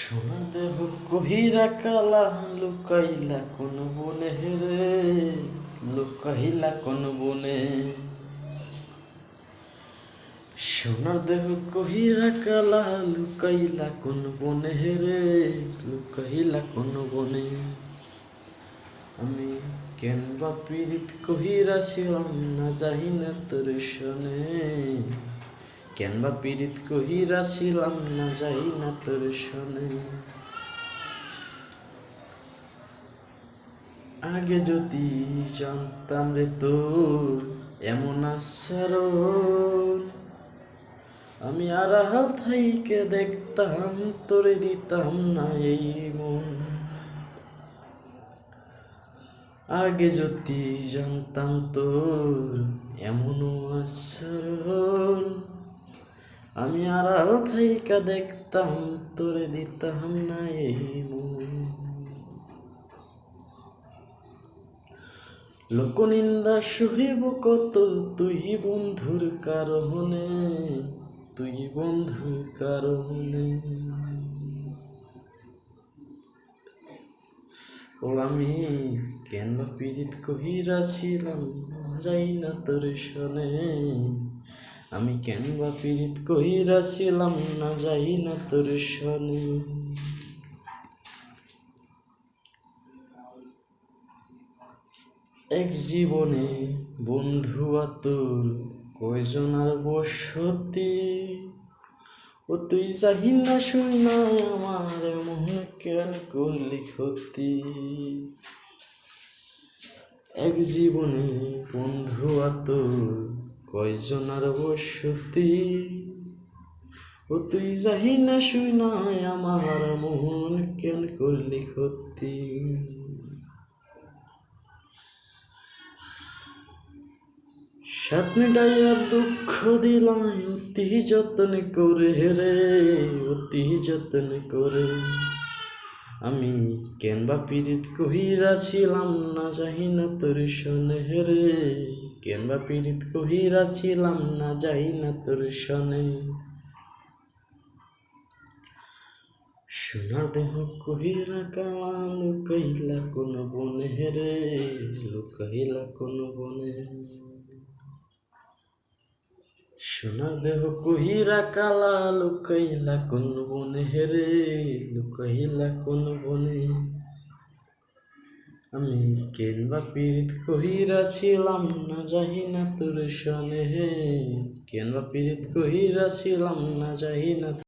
সোনা দেহ কহিরা কালা লুকাইলা কোন বনে রে, লুকাইলা কোন বনে। সোনার দেহ কহিরা কালা লুকাইলা কোন বনে রে, লুকাইলা কোন বনে। আমি কেন বা পীড়িত কহিরা ছিলাম না যাই না তোর শোনে, কেন বা পীড়িত কহিরা ছিলাম না যাই না তোর শোনে। আগে যদি জানতাম রে তোর এমন আচরণ, আমি আড়াল থাইকে দেখতাম তোরে দিতাম না এই মন। আগে যদি জানতাম তোর এমন আচরণ, আমি আড়াল থাইকা দেখতাম তোরে দিতাম না এই মন। লোকনিন্দা সহিব কত তুই বন্ধুর কারণে, তুই বন্ধুর কারণে। ও আমি কেন বা পীড়িত কহিরা ছিলাম যাই না তোর শোনে, আমি কেন বা পীড়িত কহিরা ছিলাম না যাই না তোর শোনে। এক জীবনে বন্ধু তোর কয়জন আর বসতি, ও তুই যাহি না শুই না আমার মন কেন করলি ক্ষতি। এক জীবনে বন্ধু তোর কয়জন আর বসতি, ও তুই যাহি না শুই না আমার মন কেন করলি ক্ষতি। সাত মিটাইয়া দুঃখ দিলাই অতি যত্ন করে রে, অতি যত্ন করে। আমি কেন বা পীড়িত কহিরা ছিলাম না যাই না তোর শোনে রে, কেন বা পীড়িত কহিরা ছিলাম না যাই না তোর শোনে। সোনার দেহ কহিরা কালা লুকাইলা কোন বনে রে, লুকাইলা কোন বনে। সোনার দেহ কহিরা কালা লুকাইলা কোন বনে রে, লুকাইলা কোন বনে। আমি কেন বা পীড়িত কহিরা ছিলাম না যাই না তোর শোনে, কেন বা পীড়িত কহিরা ছিলাম না যাই না।